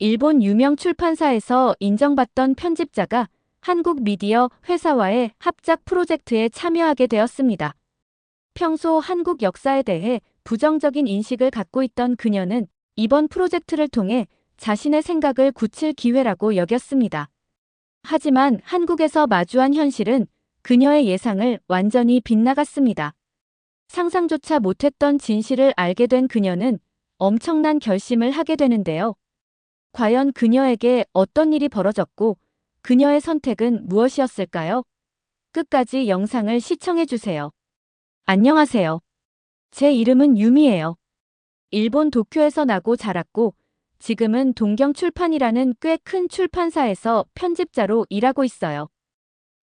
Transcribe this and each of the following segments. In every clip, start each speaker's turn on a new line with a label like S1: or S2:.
S1: 일본 유명 출판사에서 인정받던 편집자가 한국 미디어 회사와의 합작 프로젝트에 참여하게 되었습니다. 평소 한국 역사에 대해 부정적인 인식을 갖고 있던 그녀는 이번 프로젝트를 통해 자신의 생각을 굳힐 기회라고 여겼습니다. 하지만 한국에서 마주한 현실은 그녀의 예상을 완전히 빗나갔습니다. 상상조차 못했던 진실을 알게 된 그녀는 엄청난 결심을 하게 되는데요. 과연 그녀에게 어떤 일이 벌어졌고 그녀의 선택은 무엇이었을까요? 끝까지 영상을 시청해주세요. 안녕하세요. 제 이름은 유미예요. 일본 도쿄에서 나고 자랐고 지금은 동경출판이라는 꽤 큰 출판사에서 편집자로 일하고 있어요.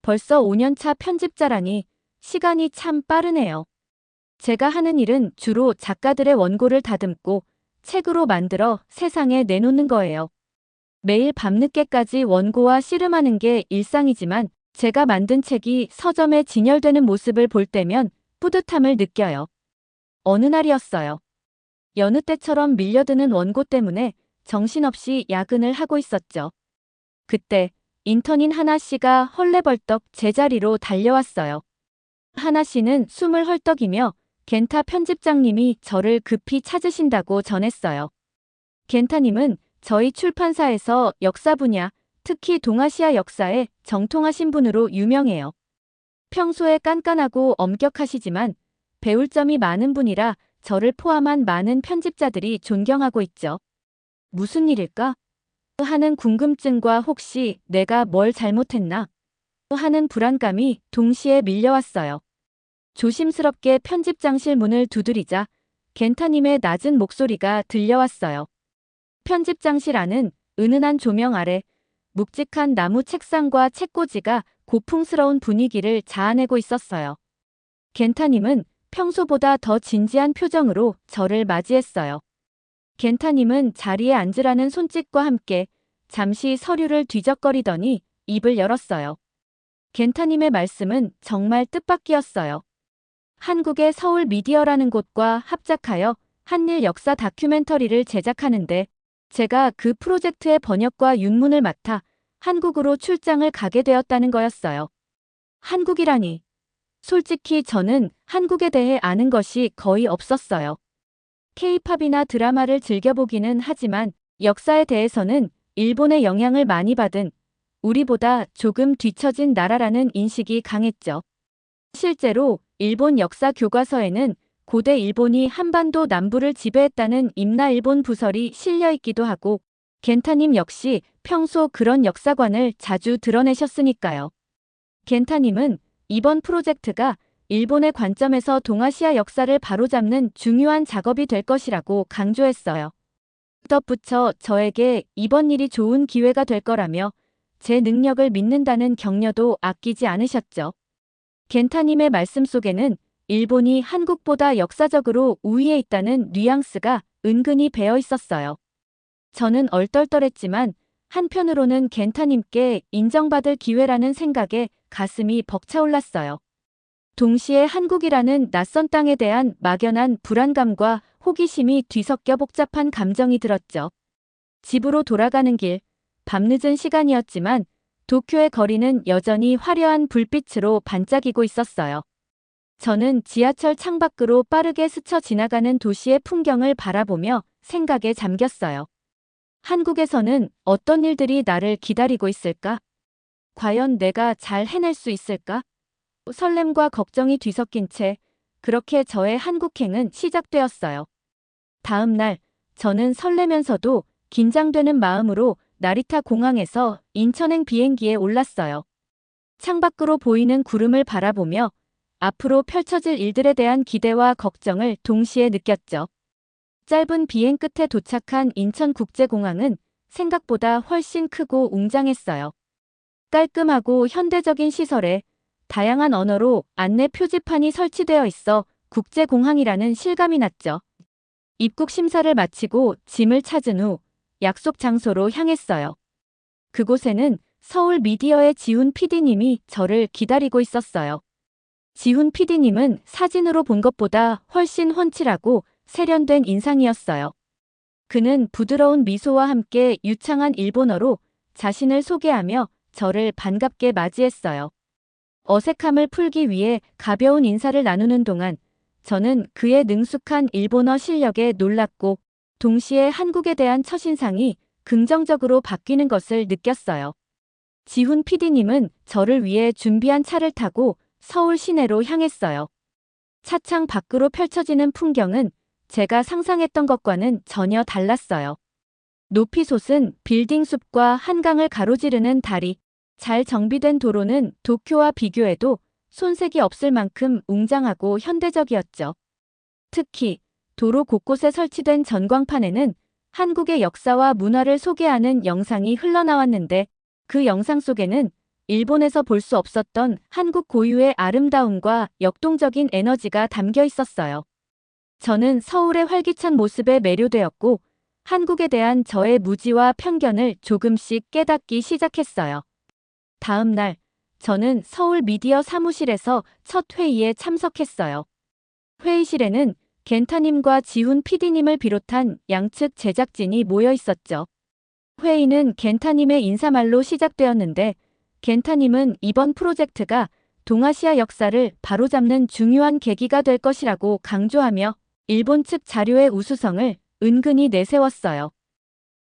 S1: 벌써 5년차 편집자라니 시간이 참 빠르네요. 제가 하는 일은 주로 작가들의 원고를 다듬고 책으로 만들어 세상에 내놓는 거예요. 매일 밤늦게까지 원고와 씨름하는 게 일상이지만 제가 만든 책이 서점에 진열되는 모습을 볼 때면 뿌듯함을 느껴요. 어느 날이었어요. 여느 때처럼 밀려드는 원고 때문에 정신없이 야근을 하고 있었죠. 그때 인턴인 하나 씨가 헐레벌떡 제자리로 달려왔어요. 하나 씨는 숨을 헐떡이며 겐타 편집장님이 저를 급히 찾으신다고 전했어요. 겐타님은 저희 출판사에서 역사 분야, 특히 동아시아 역사에 정통하신 분으로 유명해요. 평소에 깐깐하고 엄격하시지만 배울 점이 많은 분이라 저를 포함한 많은 편집자들이 존경하고 있죠. 무슨 일일까? 하는 궁금증과 혹시 내가 뭘 잘못했나? 하는 불안감이 동시에 밀려왔어요. 조심스럽게 편집장실 문을 두드리자 겐타님의 낮은 목소리가 들려왔어요. 편집장실 안은 은은한 조명 아래 묵직한 나무 책상과 책꽂이가 고풍스러운 분위기를 자아내고 있었어요. 겐타님은 평소보다 더 진지한 표정으로 저를 맞이했어요. 겐타님은 자리에 앉으라는 손짓과 함께 잠시 서류를 뒤적거리더니 입을 열었어요. 겐타님의 말씀은 정말 뜻밖이었어요. 한국의 서울 미디어라는 곳과 합작하여 한일 역사 다큐멘터리를 제작하는데 제가 그 프로젝트의 번역과 윤문을 맡아 한국으로 출장을 가게 되었다는 거였어요. 한국이라니. 솔직히 저는 한국에 대해 아는 것이 거의 없었어요. K-팝이나 드라마를 즐겨보기는 하지만 역사에 대해서는 일본의 영향을 많이 받은 우리보다 조금 뒤처진 나라라는 인식이 강했죠. 실제로 일본 역사 교과서에는 고대 일본이 한반도 남부를 지배했다는 임나일본 부설이 실려 있기도 하고 겐타님 역시 평소 그런 역사관을 자주 드러내셨으니까요. 겐타님은 이번 프로젝트가 일본의 관점에서 동아시아 역사를 바로잡는 중요한 작업이 될 것이라고 강조했어요. 덧붙여 저에게 이번 일이 좋은 기회가 될 거라며 제 능력을 믿는다는 격려도 아끼지 않으셨죠. 겐타님의 말씀 속에는 일본이 한국보다 역사적으로 우위에 있다는 뉘앙스가 은근히 배어 있었어요. 저는 얼떨떨했지만 한편으로는 겐타님께 인정받을 기회라는 생각에 가슴이 벅차올랐어요. 동시에 한국이라는 낯선 땅에 대한 막연한 불안감과 호기심이 뒤섞여 복잡한 감정이 들었죠. 집으로 돌아가는 길, 밤늦은 시간이었지만 도쿄의 거리는 여전히 화려한 불빛으로 반짝이고 있었어요. 저는 지하철 창밖으로 빠르게 스쳐 지나가는 도시의 풍경을 바라보며 생각에 잠겼어요. 한국에서는 어떤 일들이 나를 기다리고 있을까? 과연 내가 잘 해낼 수 있을까? 설렘과 걱정이 뒤섞인 채 그렇게 저의 한국행은 시작되었어요. 다음 날 저는 설레면서도 긴장되는 마음으로 나리타 공항에서 인천행 비행기에 올랐어요. 창밖으로 보이는 구름을 바라보며 앞으로 펼쳐질 일들에 대한 기대와 걱정을 동시에 느꼈죠. 짧은 비행 끝에 도착한 인천국제공항은 생각보다 훨씬 크고 웅장했어요. 깔끔하고 현대적인 시설에 다양한 언어로 안내 표지판이 설치되어 있어 국제공항이라는 실감이 났죠. 입국 심사를 마치고 짐을 찾은 후 약속 장소로 향했어요. 그곳에는 서울 미디어의 지훈 PD님이 저를 기다리고 있었어요. 지훈 PD님은 사진으로 본 것보다 훨씬 훤칠하고 세련된 인상이었어요. 그는 부드러운 미소와 함께 유창한 일본어로 자신을 소개하며 저를 반갑게 맞이했어요. 어색함을 풀기 위해 가벼운 인사를 나누는 동안 저는 그의 능숙한 일본어 실력에 놀랐고 동시에 한국에 대한 첫인상이 긍정적으로 바뀌는 것을 느꼈어요. 지훈 PD님은 저를 위해 준비한 차를 타고 서울 시내로 향했어요. 차창 밖으로 펼쳐지는 풍경은 제가 상상했던 것과는 전혀 달랐어요. 높이 솟은 빌딩 숲과 한강을 가로지르는 다리, 잘 정비된 도로는 도쿄와 비교해도 손색이 없을 만큼 웅장하고 현대적이었죠. 특히 도로 곳곳에 설치된 전광판에는 한국의 역사와 문화를 소개하는 영상이 흘러나왔는데 그 영상 속에는 일본에서 볼 수 없었던 한국 고유의 아름다움과 역동적인 에너지가 담겨 있었어요. 저는 서울의 활기찬 모습에 매료되었고 한국에 대한 저의 무지와 편견을 조금씩 깨닫기 시작했어요. 다음 날, 저는 서울 미디어 사무실에서 첫 회의에 참석했어요. 회의실에는 겐타님과 지훈 PD님을 비롯한 양측 제작진이 모여 있었죠. 회의는 겐타님의 인사말로 시작되었는데 겐타님은 이번 프로젝트가 동아시아 역사를 바로잡는 중요한 계기가 될 것이라고 강조하며 일본 측 자료의 우수성을 은근히 내세웠어요.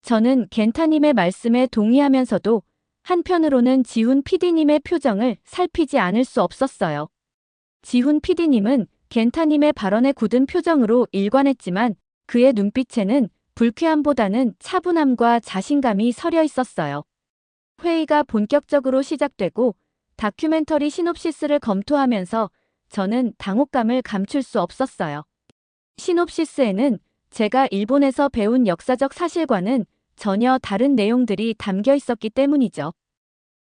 S1: 저는 겐타님의 말씀에 동의하면서도 한편으로는 지훈 PD님의 표정을 살피지 않을 수 없었어요. 지훈 PD님은 겐타님의 발언에 굳은 표정으로 일관했지만 그의 눈빛에는 불쾌함보다는 차분함과 자신감이 서려 있었어요. 회의가 본격적으로 시작되고 다큐멘터리 시놉시스를 검토하면서 저는 당혹감을 감출 수 없었어요. 시놉시스에는 제가 일본에서 배운 역사적 사실과는 전혀 다른 내용들이 담겨 있었기 때문이죠.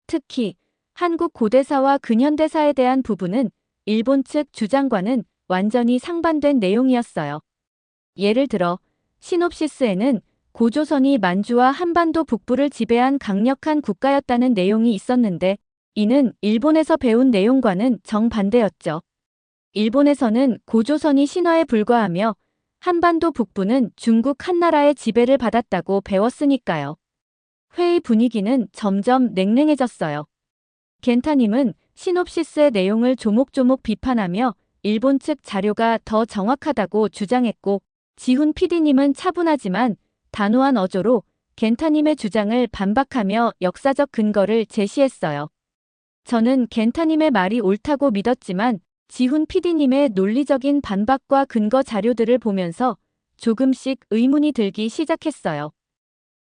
S1: 특히 한국 고대사와 근현대사에 대한 부분은 일본 측 주장과는 완전히 상반된 내용이었어요. 예를 들어 시놉시스에는 고조선이 만주와 한반도 북부를 지배한 강력한 국가였다는 내용이 있었는데 이는 일본에서 배운 내용과는 정반대였죠. 일본에서는 고조선이 신화에 불과하며 한반도 북부는 중국 한나라의 지배를 받았다고 배웠으니까요. 회의 분위기는 점점 냉랭해졌어요. 겐타님은 시놉시스의 내용을 조목조목 비판하며 일본 측 자료가 더 정확하다고 주장했고 지훈 PD님은 차분하지만 단호한 어조로 겐타님의 주장을 반박하며 역사적 근거를 제시했어요. 저는 겐타님의 말이 옳다고 믿었지만 지훈 PD님의 논리적인 반박과 근거 자료들을 보면서 조금씩 의문이 들기 시작했어요.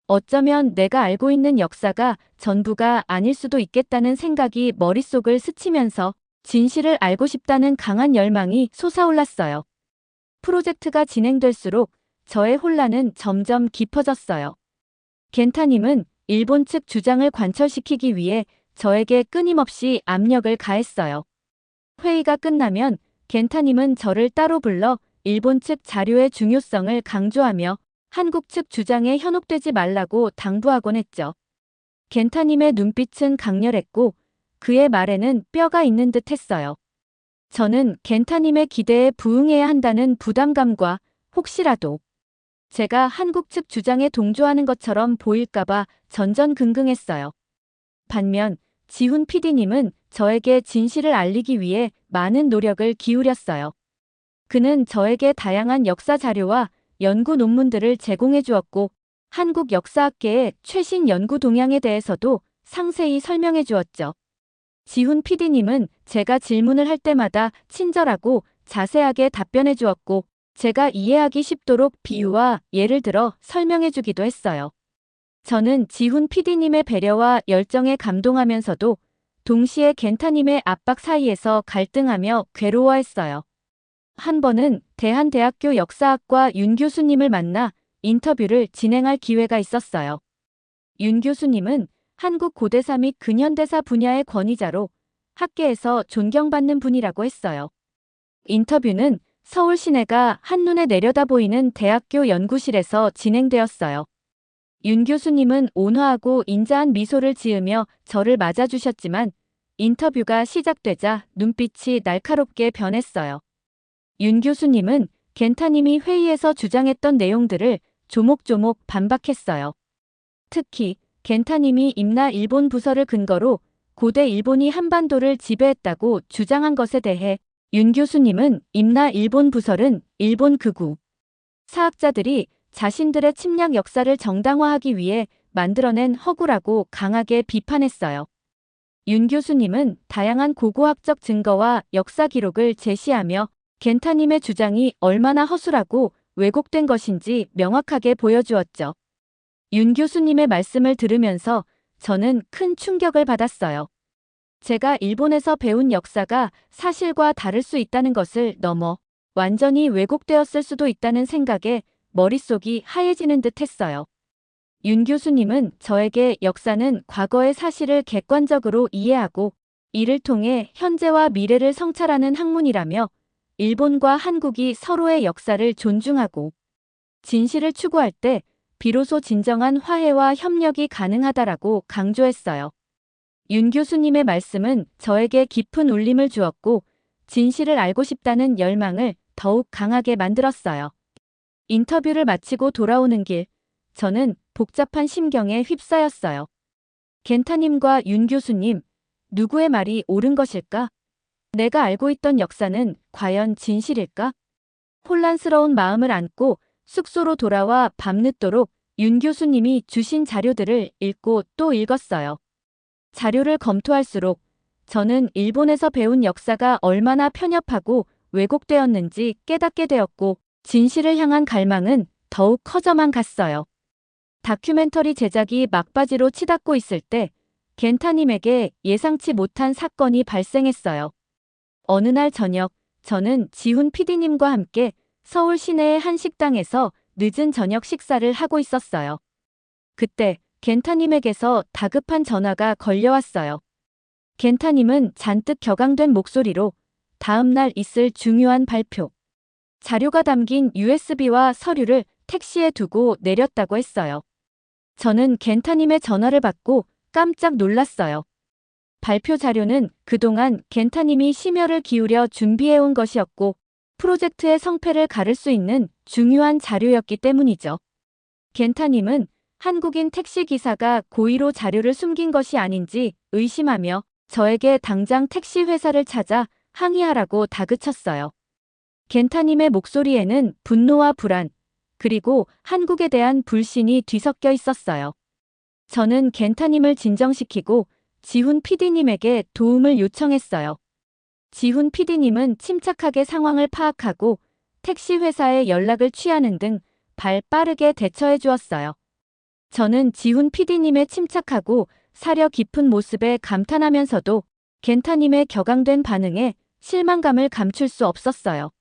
S1: 어쩌면 내가 알고 있는 역사가 전부가 아닐 수도 있겠다는 생각이 머릿속을 스치면서 진실을 알고 싶다는 강한 열망이 솟아올랐어요. 프로젝트가 진행될수록 저의 혼란은 점점 깊어졌어요. 겐타님은 일본 측 주장을 관철시키기 위해 저에게 끊임없이 압력을 가했어요. 회의가 끝나면 겐타님은 저를 따로 불러 일본 측 자료의 중요성을 강조하며 한국 측 주장에 현혹되지 말라고 당부하곤 했죠. 겐타님의 눈빛은 강렬했고 그의 말에는 뼈가 있는 듯 했어요. 저는 겐타님의 기대에 부응해야 한다는 부담감과 혹시라도 제가 한국 측 주장에 동조하는 것처럼 보일까봐 전전긍긍했어요. 반면 지훈 PD님은 저에게 진실을 알리기 위해 많은 노력을 기울였어요. 그는 저에게 다양한 역사 자료와 연구 논문들을 제공해 주었고 한국 역사학계의 최신 연구 동향에 대해서도 상세히 설명해 주었죠. 지훈 PD님은 제가 질문을 할 때마다 친절하고 자세하게 답변해 주었고 제가 이해하기 쉽도록 비유와 예를 들어 설명해 주기도 했어요. 저는 지훈 PD님의 배려와 열정에 감동하면서도 동시에 겐타님의 압박 사이에서 갈등하며 괴로워했어요. 한 번은 대한대학교 역사학과 윤 교수님을 만나 인터뷰를 진행할 기회가 있었어요. 윤 교수님은 한국 고대사 및 근현대사 분야의 권위자로 학계에서 존경받는 분이라고 했어요. 인터뷰는 서울 시내가 한눈에 내려다보이는 대학교 연구실에서 진행되었어요. 윤 교수님은 온화하고 인자한 미소를 지으며 저를 맞아주셨지만 인터뷰가 시작되자 눈빛이 날카롭게 변했어요. 윤 교수님은 겐타님이 회의에서 주장했던 내용들을 조목조목 반박했어요. 특히 겐타님이 임나 일본 부서를 근거로 고대 일본이 한반도를 지배했다고 주장한 것에 대해 윤 교수님은 임나 일본 부설은 일본 극우 사학자들이 자신들의 침략 역사를 정당화하기 위해 만들어낸 허구라고 강하게 비판했어요. 윤 교수님은 다양한 고고학적 증거와 역사 기록을 제시하며 겐타님의 주장이 얼마나 허술하고 왜곡된 것인지 명확하게 보여주었죠. 윤 교수님의 말씀을 들으면서 저는 큰 충격을 받았어요. 제가 일본에서 배운 역사가 사실과 다를 수 있다는 것을 넘어 완전히 왜곡되었을 수도 있다는 생각에 머릿속이 하얘지는 듯 했어요. 윤 교수님은 저에게 역사는 과거의 사실을 객관적으로 이해하고 이를 통해 현재와 미래를 성찰하는 학문이라며 일본과 한국이 서로의 역사를 존중하고 진실을 추구할 때 비로소 진정한 화해와 협력이 가능하다라고 강조했어요. 윤 교수님의 말씀은 저에게 깊은 울림을 주었고 진실을 알고 싶다는 열망을 더욱 강하게 만들었어요. 인터뷰를 마치고 돌아오는 길, 저는 복잡한 심경에 휩싸였어요. 겐타님과 윤 교수님, 누구의 말이 옳은 것일까? 내가 알고 있던 역사는 과연 진실일까? 혼란스러운 마음을 안고 숙소로 돌아와 밤늦도록 윤 교수님이 주신 자료들을 읽고 또 읽었어요. 자료를 검토할수록 저는 일본에서 배운 역사가 얼마나 편협하고 왜곡되었는지 깨닫게 되었고 진실을 향한 갈망은 더욱 커져만 갔어요. 다큐멘터리 제작이 막바지로 치닫고 있을 때 겐타님에게 예상치 못한 사건이 발생했어요. 어느 날 저녁, 저는 지훈 PD님과 함께 서울 시내의 한 식당에서 늦은 저녁 식사를 하고 있었어요. 그때 겐타님에게서 다급한 전화가 걸려왔어요. 겐타님은 잔뜩 격앙된 목소리로 다음 날 있을 중요한 발표, 자료가 담긴 USB와 서류를 택시에 두고 내렸다고 했어요. 저는 겐타님의 전화를 받고 깜짝 놀랐어요. 발표 자료는 그동안 겐타님이 심혈을 기울여 준비해온 것이었고 프로젝트의 성패를 가를 수 있는 중요한 자료였기 때문이죠. 겐타님은 한국인 택시기사가 고의로 자료를 숨긴 것이 아닌지 의심하며 저에게 당장 택시 회사를 찾아 항의하라고 다그쳤어요. 겐타님의 목소리에는 분노와 불안, 그리고 한국에 대한 불신이 뒤섞여 있었어요. 저는 겐타님을 진정시키고 지훈 PD님에게 도움을 요청했어요. 지훈 PD님은 침착하게 상황을 파악하고 택시 회사에 연락을 취하는 등 발 빠르게 대처해 주었어요. 저는 지훈 PD님의 침착하고 사려 깊은 모습에 감탄하면서도 겐타님의 격앙된 반응에 실망감을 감출 수 없었어요.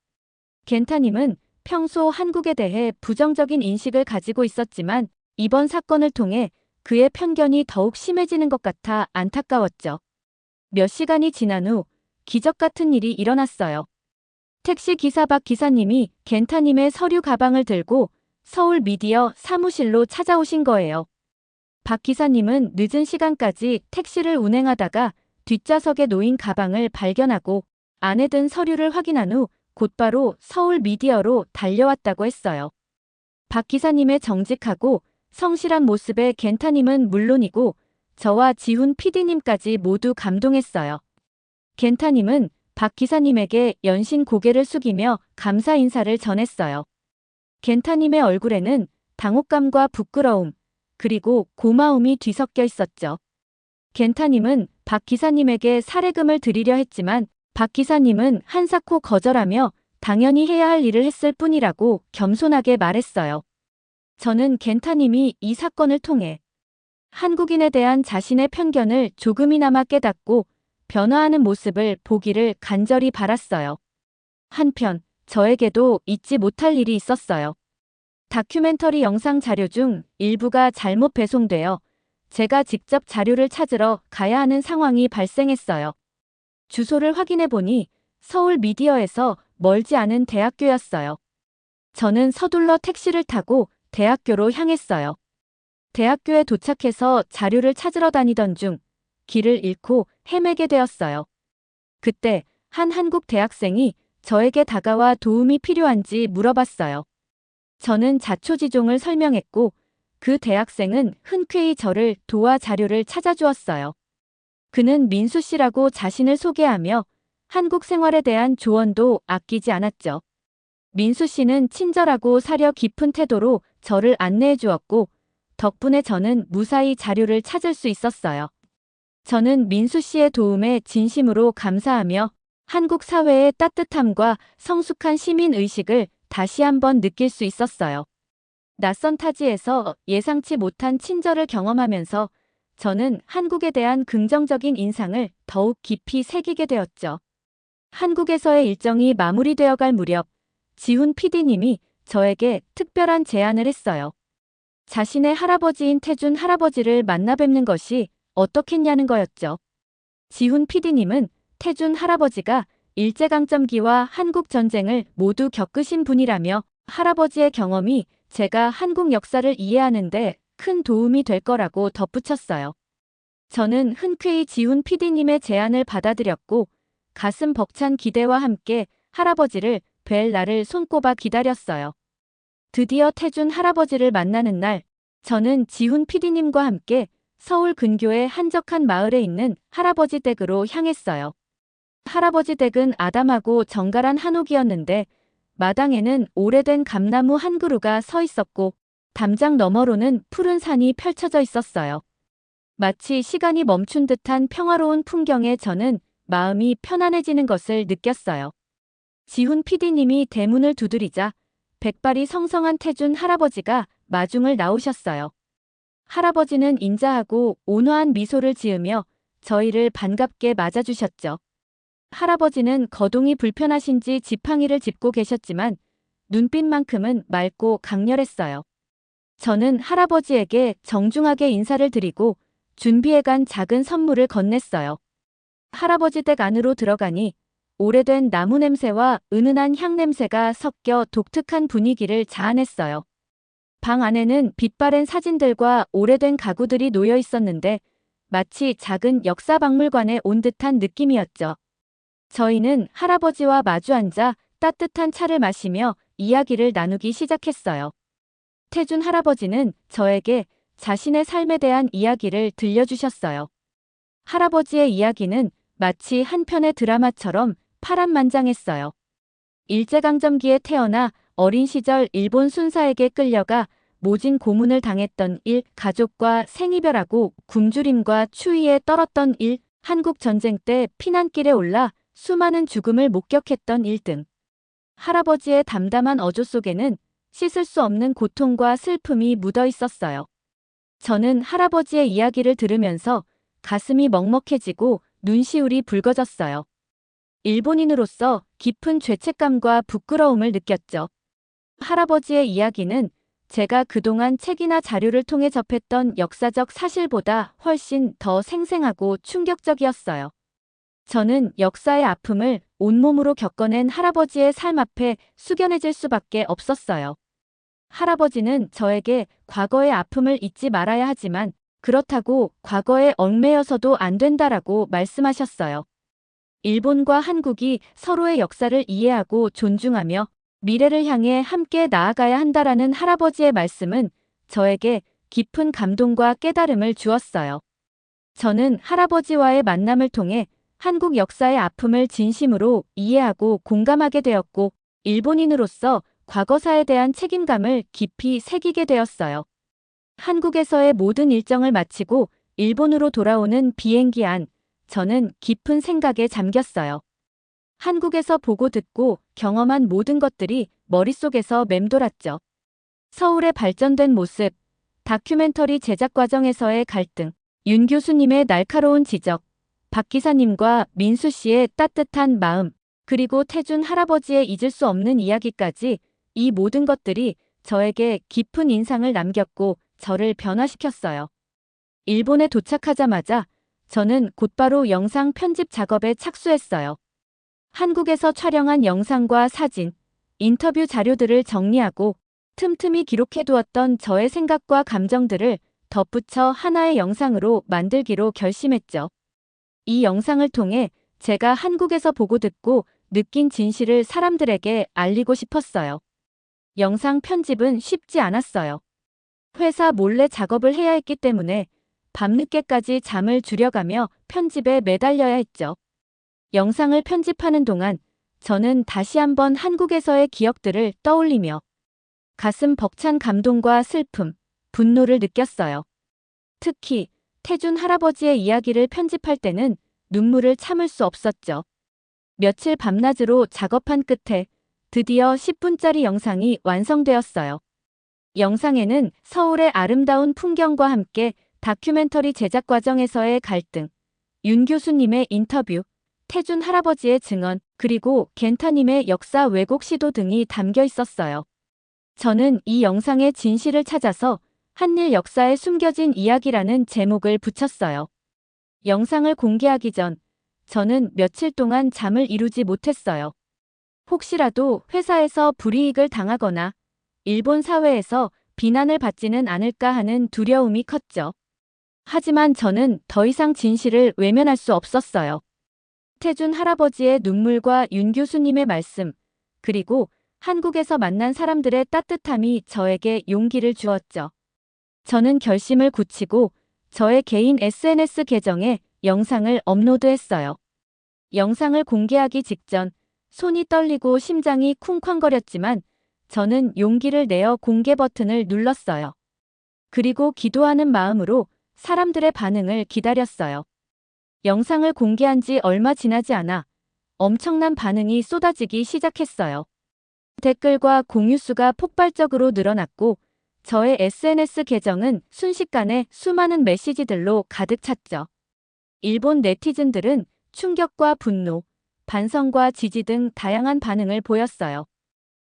S1: 겐타님은 평소 한국에 대해 부정적인 인식을 가지고 있었지만 이번 사건을 통해 그의 편견이 더욱 심해지는 것 같아 안타까웠죠. 몇 시간이 지난 후 기적 같은 일이 일어났어요. 택시 기사 박 기사님이 겐타님의 서류 가방을 들고 서울 미디어 사무실로 찾아오신 거예요. 박 기사님은 늦은 시간까지 택시를 운행하다가 뒷좌석에 놓인 가방을 발견하고 안에 든 서류를 확인한 후 곧바로 서울 미디어로 달려왔다고 했어요. 박 기사님의 정직하고 성실한 모습에 겐타님은 물론이고 저와 지훈 PD님까지 모두 감동했어요. 겐타님은 박 기사님에게 연신 고개를 숙이며 감사 인사를 전했어요. 겐타님의 얼굴에는 당혹감과 부끄러움, 그리고 고마움이 뒤섞여 있었죠. 겐타님은 박 기사님에게 사례금을 드리려 했지만 박 기사님은 한사코 거절하며 당연히 해야 할 일을 했을 뿐이라고 겸손하게 말했어요. 저는 겐타님이 이 사건을 통해 한국인에 대한 자신의 편견을 조금이나마 깨닫고 변화하는 모습을 보기를 간절히 바랐어요. 한편 저에게도 잊지 못할 일이 있었어요. 다큐멘터리 영상 자료 중 일부가 잘못 배송되어 제가 직접 자료를 찾으러 가야 하는 상황이 발생했어요. 주소를 확인해 보니 서울 미디어에서 멀지 않은 대학교였어요. 저는 서둘러 택시를 타고 대학교로 향했어요. 대학교에 도착해서 자료를 찾으러 다니던 중 길을 잃고 헤매게 되었어요. 그때 한 한국 대학생이 저에게 다가와 도움이 필요한지 물어봤어요. 저는 자초지종을 설명했고 그 대학생은 흔쾌히 저를 도와 자료를 찾아주었어요. 그는 민수 씨라고 자신을 소개하며 한국 생활에 대한 조언도 아끼지 않았죠. 민수 씨는 친절하고 사려 깊은 태도로 저를 안내해 주었고 덕분에 저는 무사히 자료를 찾을 수 있었어요. 저는 민수 씨의 도움에 진심으로 감사하며 한국 사회의 따뜻함과 성숙한 시민 의식을 다시 한번 느낄 수 있었어요. 낯선 타지에서 예상치 못한 친절을 경험하면서 저는 한국에 대한 긍정적인 인상을 더욱 깊이 새기게 되었죠. 한국에서의 일정이 마무리되어 갈 무렵 지훈 PD님이 저에게 특별한 제안을 했어요. 자신의 할아버지인 태준 할아버지를 만나 뵙는 것이 어떻겠냐는 거였죠. 지훈 PD님은 태준 할아버지가 일제강점기와 한국전쟁을 모두 겪으신 분이라며 할아버지의 경험이 제가 한국 역사를 이해하는 데 큰 도움이 될 거라고 덧붙였어요. 저는 흔쾌히 지훈 PD님의 제안을 받아들였고 가슴 벅찬 기대와 함께 할아버지를 뵐 날을 손꼽아 기다렸어요. 드디어 태준 할아버지를 만나는 날, 저는 지훈 PD님과 함께 서울 근교의 한적한 마을에 있는 할아버지 댁으로 향했어요. 할아버지 댁은 아담하고 정갈한 한옥이었는데 마당에는 오래된 감나무 한 그루가 서 있었고 담장 너머로는 푸른 산이 펼쳐져 있었어요. 마치 시간이 멈춘 듯한 평화로운 풍경에 저는 마음이 편안해지는 것을 느꼈어요. 지훈 PD님이 대문을 두드리자 백발이 성성한 태준 할아버지가 마중을 나오셨어요. 할아버지는 인자하고 온화한 미소를 지으며 저희를 반갑게 맞아주셨죠. 할아버지는 거동이 불편하신지 지팡이를 짚고 계셨지만 눈빛만큼은 맑고 강렬했어요. 저는 할아버지에게 정중하게 인사를 드리고 준비해간 작은 선물을 건넸어요. 할아버지 댁 안으로 들어가니 오래된 나무 냄새와 은은한 향 냄새가 섞여 독특한 분위기를 자아냈어요. 방 안에는 빛바랜 사진들과 오래된 가구들이 놓여 있었는데 마치 작은 역사박물관에 온 듯한 느낌이었죠. 저희는 할아버지와 마주 앉아 따뜻한 차를 마시며 이야기를 나누기 시작했어요. 태준 할아버지는 저에게 자신의 삶에 대한 이야기를 들려주셨어요. 할아버지의 이야기는 마치 한 편의 드라마처럼 파란만장했어요. 일제강점기에 태어나 어린 시절 일본 순사에게 끌려가 모진 고문을 당했던 일, 가족과 생이별하고 굶주림과 추위에 떨었던 일, 한국전쟁 때 피난길에 올라 수많은 죽음을 목격했던 일 등. 할아버지의 담담한 어조 속에는 씻을 수 없는 고통과 슬픔이 묻어 있었어요. 저는 할아버지의 이야기를 들으면서 가슴이 먹먹해지고 눈시울이 붉어졌어요. 일본인으로서 깊은 죄책감과 부끄러움을 느꼈죠. 할아버지의 이야기는 제가 그동안 책이나 자료를 통해 접했던 역사적 사실보다 훨씬 더 생생하고 충격적이었어요. 저는 역사의 아픔을 온몸으로 겪어낸 할아버지의 삶 앞에 숙연해질 수밖에 없었어요. 할아버지는 저에게 과거의 아픔을 잊지 말아야 하지만 그렇다고 과거에 얽매여서도 안 된다라고 말씀하셨어요. 일본과 한국이 서로의 역사를 이해하고 존중하며 미래를 향해 함께 나아가야 한다라는 할아버지의 말씀은 저에게 깊은 감동과 깨달음을 주었어요. 저는 할아버지와의 만남을 통해 한국 역사의 아픔을 진심으로 이해하고 공감하게 되었고 일본인으로서 과거사에 대한 책임감을 깊이 새기게 되었어요. 한국에서의 모든 일정을 마치고 일본으로 돌아오는 비행기 안, 저는 깊은 생각에 잠겼어요. 한국에서 보고 듣고 경험한 모든 것들이 머릿속에서 맴돌았죠. 서울의 발전된 모습, 다큐멘터리 제작 과정에서의 갈등, 윤 교수님의 날카로운 지적, 박 기사님과 민수 씨의 따뜻한 마음, 그리고 태준 할아버지의 잊을 수 없는 이야기까지 이 모든 것들이 저에게 깊은 인상을 남겼고 저를 변화시켰어요. 일본에 도착하자마자 저는 곧바로 영상 편집 작업에 착수했어요. 한국에서 촬영한 영상과 사진, 인터뷰 자료들을 정리하고 틈틈이 기록해두었던 저의 생각과 감정들을 덧붙여 하나의 영상으로 만들기로 결심했죠. 이 영상을 통해 제가 한국에서 보고 듣고 느낀 진실을 사람들에게 알리고 싶었어요. 영상 편집은 쉽지 않았어요. 회사 몰래 작업을 해야 했기 때문에 밤늦게까지 잠을 줄여가며 편집에 매달려야 했죠. 영상을 편집하는 동안 저는 다시 한번 한국에서의 기억들을 떠올리며 가슴 벅찬 감동과 슬픔, 분노를 느꼈어요. 특히 태준 할아버지의 이야기를 편집할 때는 눈물을 참을 수 없었죠. 며칠 밤낮으로 작업한 끝에 드디어 10분짜리 영상이 완성되었어요. 영상에는 서울의 아름다운 풍경과 함께 다큐멘터리 제작 과정에서의 갈등, 윤 교수님의 인터뷰, 태준 할아버지의 증언, 그리고 겐타님의 역사 왜곡 시도 등이 담겨 있었어요. 저는 이 영상의 진실을 찾아서 한일 역사에 숨겨진 이야기라는 제목을 붙였어요. 영상을 공개하기 전 저는 며칠 동안 잠을 이루지 못했어요. 혹시라도 회사에서 불이익을 당하거나 일본 사회에서 비난을 받지는 않을까 하는 두려움이 컸죠. 하지만 저는 더 이상 진실을 외면할 수 없었어요. 태준 할아버지의 눈물과 윤 교수님의 말씀, 그리고 한국에서 만난 사람들의 따뜻함이 저에게 용기를 주었죠. 저는 결심을 굳히고 저의 개인 SNS 계정에 영상을 업로드했어요. 영상을 공개하기 직전 손이 떨리고 심장이 쿵쾅거렸지만 저는 용기를 내어 공개 버튼을 눌렀어요. 그리고 기도하는 마음으로 사람들의 반응을 기다렸어요. 영상을 공개한 지 얼마 지나지 않아 엄청난 반응이 쏟아지기 시작했어요. 댓글과 공유 수가 폭발적으로 늘어났고 저의 SNS 계정은 순식간에 수많은 메시지들로 가득 찼죠. 일본 네티즌들은 충격과 분노, 반성과 지지 등 다양한 반응을 보였어요.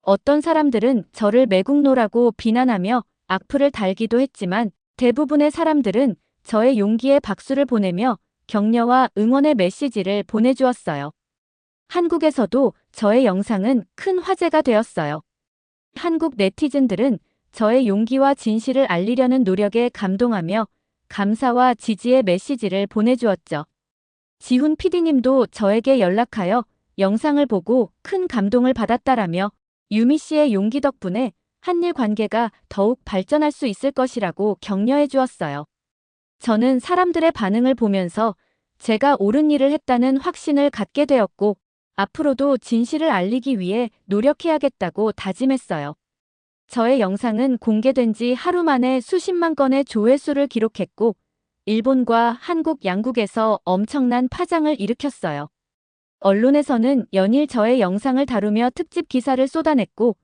S1: 어떤 사람들은 저를 매국노라고 비난하며 악플을 달기도 했지만 대부분의 사람들은 저의 용기에 박수를 보내며 격려와 응원의 메시지를 보내주었어요. 한국에서도 저의 영상은 큰 화제가 되었어요. 한국 네티즌들은 저의 용기와 진실을 알리려는 노력에 감동하며 감사와 지지의 메시지를 보내주었죠. 지훈 PD님도 저에게 연락하여 영상을 보고 큰 감동을 받았다라며 유미 씨의 용기 덕분에 한일 관계가 더욱 발전할 수 있을 것이라고 격려해 주었어요. 저는 사람들의 반응을 보면서 제가 옳은 일을 했다는 확신을 갖게 되었고 앞으로도 진실을 알리기 위해 노력해야겠다고 다짐했어요. 저의 영상은 공개된 지 하루 만에 수십만 건의 조회수를 기록했고 일본과 한국 양국에서 엄청난 파장을 일으켰어요. 언론에서는 연일 저의 영상을 다루며 특집 기사를 쏟아냈고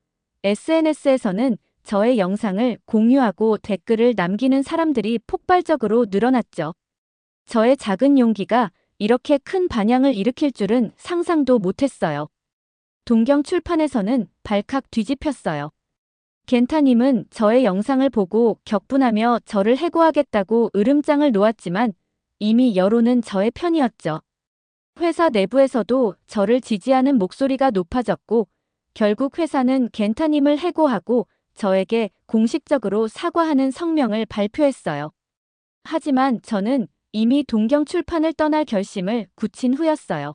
S1: SNS에서는 저의 영상을 공유하고 댓글을 남기는 사람들이 폭발적으로 늘어났죠. 저의 작은 용기가 이렇게 큰 반향을 일으킬 줄은 상상도 못했어요. 동경 출판에서는 발칵 뒤집혔어요. 겐타님은 저의 영상을 보고 격분하며 저를 해고하겠다고 으름장을 놓았지만 이미 여론은 저의 편이었죠. 회사 내부에서도 저를 지지하는 목소리가 높아졌고 결국 회사는 겐타님을 해고하고 저에게 공식적으로 사과하는 성명을 발표했어요. 하지만 저는 이미 동경 출판을 떠날 결심을 굳힌 후였어요.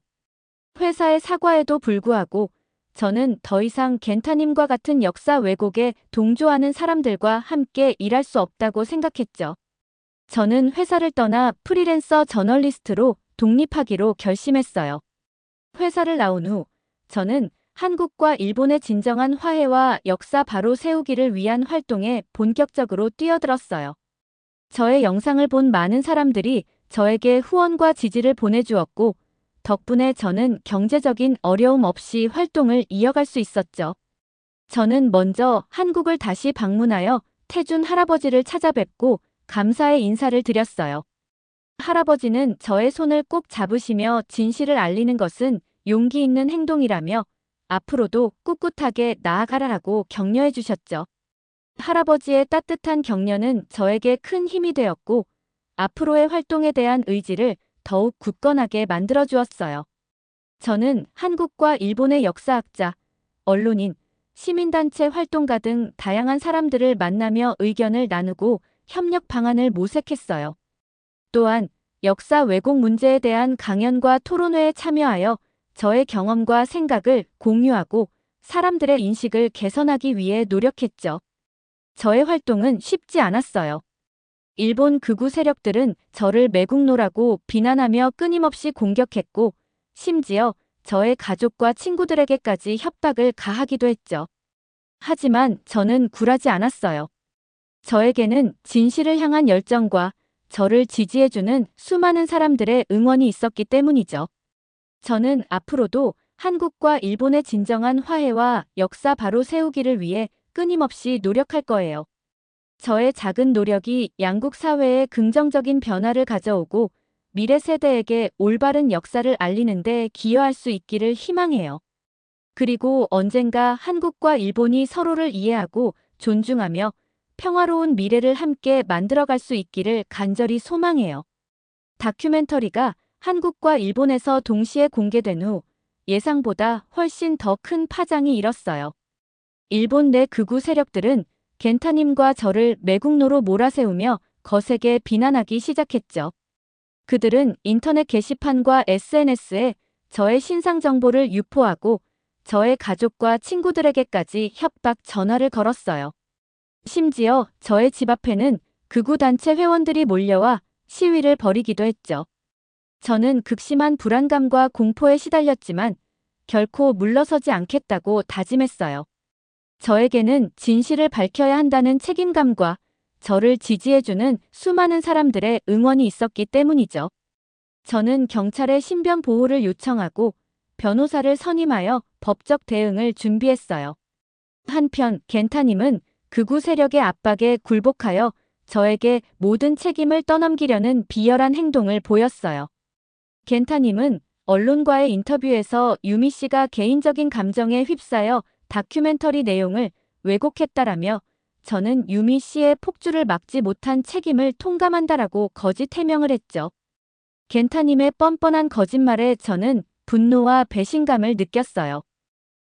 S1: 회사의 사과에도 불구하고 저는 더 이상 겐타님과 같은 역사 왜곡에 동조하는 사람들과 함께 일할 수 없다고 생각했죠. 저는 회사를 떠나 프리랜서 저널리스트로 독립하기로 결심했어요. 회사를 나온 후 저는 한국과 일본의 진정한 화해와 역사 바로 세우기를 위한 활동에 본격적으로 뛰어들었어요. 저의 영상을 본 많은 사람들이 저에게 후원과 지지를 보내주었고 덕분에 저는 경제적인 어려움 없이 활동을 이어갈 수 있었죠. 저는 먼저 한국을 다시 방문하여 태준 할아버지를 찾아뵙고 감사의 인사를 드렸어요. 할아버지는 저의 손을 꼭 잡으시며 진실을 알리는 것은 용기 있는 행동이라며 앞으로도 꿋꿋하게 나아가라라고 격려해 주셨죠. 할아버지의 따뜻한 격려는 저에게 큰 힘이 되었고 앞으로의 활동에 대한 의지를 더욱 굳건하게 만들어 주었어요. 저는 한국과 일본의 역사학자, 언론인, 시민단체 활동가 등 다양한 사람들을 만나며 의견을 나누고 협력 방안을 모색했어요. 또한 역사 왜곡 문제에 대한 강연과 토론회에 참여하여 저의 경험과 생각을 공유하고 사람들의 인식을 개선하기 위해 노력했죠. 저의 활동은 쉽지 않았어요. 일본 극우 세력들은 저를 매국노라고 비난하며 끊임없이 공격했고, 심지어 저의 가족과 친구들에게까지 협박을 가하기도 했죠. 하지만 저는 굴하지 않았어요. 저에게는 진실을 향한 열정과 저를 지지해주는 수많은 사람들의 응원이 있었기 때문이죠. 저는 앞으로도 한국과 일본의 진정한 화해와 역사 바로 세우기를 위해 끊임없이 노력할 거예요. 저의 작은 노력이 양국 사회에 긍정적인 변화를 가져오고 미래 세대에게 올바른 역사를 알리는 데 기여할 수 있기를 희망해요. 그리고 언젠가 한국과 일본이 서로를 이해하고 존중하며 평화로운 미래를 함께 만들어갈 수 있기를 간절히 소망해요. 다큐멘터리가 한국과 일본에서 동시에 공개된 후 예상보다 훨씬 더 큰 파장이 일었어요. 일본 내 극우 세력들은 겐타님과 저를 매국노로 몰아세우며 거세게 비난하기 시작했죠. 그들은 인터넷 게시판과 SNS에 저의 신상 정보를 유포하고 저의 가족과 친구들에게까지 협박 전화를 걸었어요. 심지어 저의 집 앞에는 극우 단체 회원들이 몰려와 시위를 벌이기도 했죠. 저는 극심한 불안감과 공포에 시달렸지만 결코 물러서지 않겠다고 다짐했어요. 저에게는 진실을 밝혀야 한다는 책임감과 저를 지지해주는 수많은 사람들의 응원이 있었기 때문이죠. 저는 경찰에 신변 보호를 요청하고 변호사를 선임하여 법적 대응을 준비했어요. 한편 겐타님은 극우 세력의 압박에 굴복하여 저에게 모든 책임을 떠넘기려는 비열한 행동을 보였어요. 겐타님은 언론과의 인터뷰에서 유미 씨가 개인적인 감정에 휩싸여 다큐멘터리 내용을 왜곡했다라며 저는 유미 씨의 폭주를 막지 못한 책임을 통감한다라고 거짓 해명을 했죠. 겐타님의 뻔뻔한 거짓말에 저는 분노와 배신감을 느꼈어요.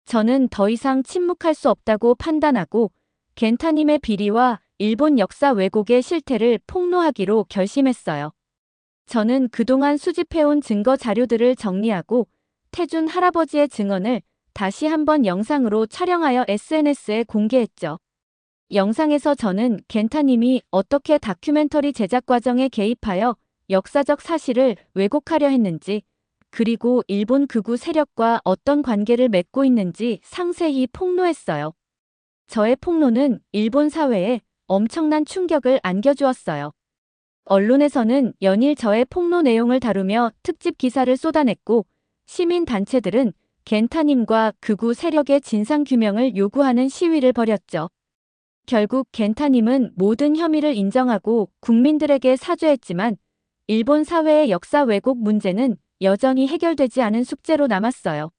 S1: 저는 더 이상 침묵할 수 없다고 판단하고 겐타님의 비리와 일본 역사 왜곡의 실태를 폭로하기로 결심했어요. 저는 그동안 수집해온 증거 자료들을 정리하고 태준 할아버지의 증언을 다시 한번 영상으로 촬영하여 SNS에 공개했죠. 영상에서 저는 겐타님이 어떻게 다큐멘터리 제작 과정에 개입하여 역사적 사실을 왜곡하려 했는지, 그리고 일본 극우 세력과 어떤 관계를 맺고 있는지 상세히 폭로했어요. 저의 폭로는 일본 사회에 엄청난 충격을 안겨주었어요. 언론에서는 연일 저의 폭로 내용을 다루며 특집 기사를 쏟아냈고 시민단체들은 겐타님과 극우 세력의 진상규명을 요구하는 시위를 벌였죠. 결국 겐타님은 모든 혐의를 인정하고 국민들에게 사죄했지만 일본 사회의 역사 왜곡 문제는 여전히 해결되지 않은 숙제로 남았어요.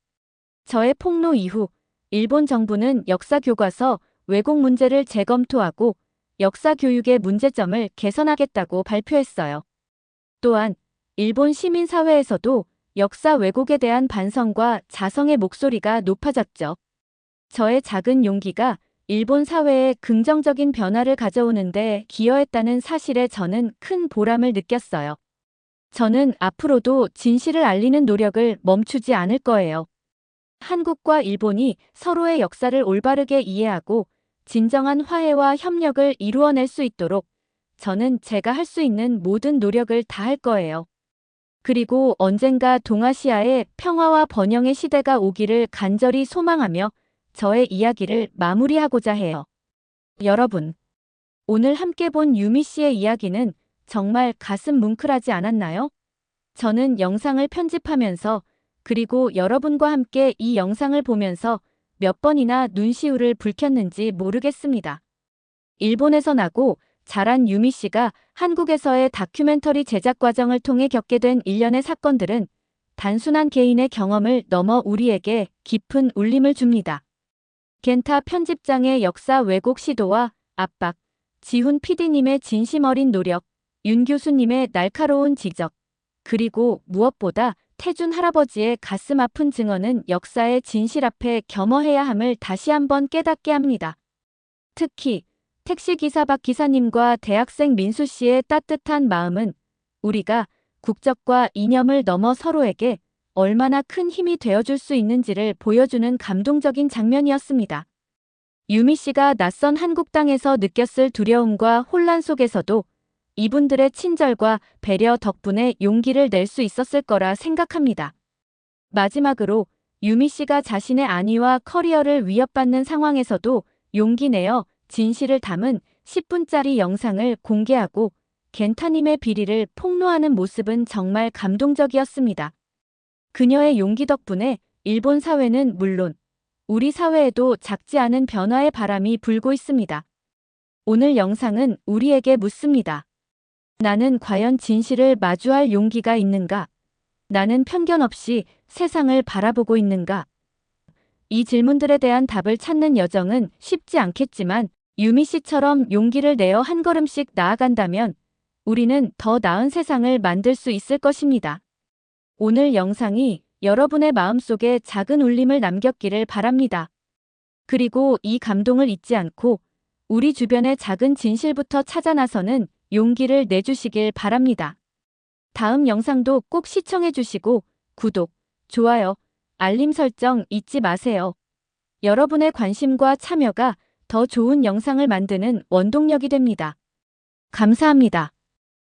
S1: 저의 폭로 이후 일본 정부는 역사 교과서 왜곡 문제를 재검토하고 역사 교육의 문제점을 개선하겠다고 발표했어요. 또한 일본 시민사회에서도 역사 왜곡에 대한 반성과 자성의 목소리가 높아졌죠. 저의 작은 용기가 일본 사회에 긍정적인 변화를 가져오는 데 기여했다는 사실에 저는 큰 보람을 느꼈어요. 저는 앞으로도 진실을 알리는 노력을 멈추지 않을 거예요. 한국과 일본이 서로의 역사를 올바르게 이해하고 진정한 화해와 협력을 이루어낼 수 있도록 저는 제가 할 수 있는 모든 노력을 다할 거예요. 그리고 언젠가 동아시아에 평화와 번영의 시대가 오기를 간절히 소망하며 저의 이야기를 마무리하고자 해요. 여러분, 오늘 함께 본 유미 씨의 이야기는 정말 가슴 뭉클하지 않았나요? 저는 영상을 편집하면서 그리고 여러분과 함께 이 영상을 보면서 몇 번이나 눈시울을 붉혔는지 모르겠습니다. 일본에서 나고 자란 유미 씨가 한국에서의 다큐멘터리 제작 과정을 통해 겪게 된 일련의 사건들은 단순한 개인의 경험을 넘어 우리에게 깊은 울림을 줍니다. 겐타 편집장의 역사 왜곡 시도와 압박, 지훈 PD님의 진심 어린 노력, 윤 교수님의 날카로운 지적, 그리고 무엇보다 태준 할아버지의 가슴 아픈 증언은 역사의 진실 앞에 겸허해야 함을 다시 한번 깨닫게 합니다. 특히 택시기사 박 기사님과 대학생 민수 씨의 따뜻한 마음은 우리가 국적과 이념을 넘어 서로에게 얼마나 큰 힘이 되어줄 수 있는지를 보여주는 감동적인 장면이었습니다. 유미 씨가 낯선 한국 땅에서 느꼈을 두려움과 혼란 속에서도 이분들의 친절과 배려 덕분에 용기를 낼 수 있었을 거라 생각합니다. 마지막으로 유미 씨가 자신의 안위와 커리어를 위협받는 상황에서도 용기 내어 진실을 담은 10분짜리 영상을 공개하고 겐타님의 비리를 폭로하는 모습은 정말 감동적이었습니다. 그녀의 용기 덕분에 일본 사회는 물론 우리 사회에도 작지 않은 변화의 바람이 불고 있습니다. 오늘 영상은 우리에게 묻습니다. 나는 과연 진실을 마주할 용기가 있는가? 나는 편견 없이 세상을 바라보고 있는가? 이 질문들에 대한 답을 찾는 여정은 쉽지 않겠지만 유미 씨처럼 용기를 내어 한 걸음씩 나아간다면 우리는 더 나은 세상을 만들 수 있을 것입니다. 오늘 영상이 여러분의 마음속에 작은 울림을 남겼기를 바랍니다. 그리고 이 감동을 잊지 않고 우리 주변의 작은 진실부터 찾아 나서는 용기를 내주시길 바랍니다. 다음 영상도 꼭 시청해 주시고 구독, 좋아요, 알림 설정 잊지 마세요. 여러분의 관심과 참여가 더 좋은 영상을 만드는 원동력이 됩니다. 감사합니다.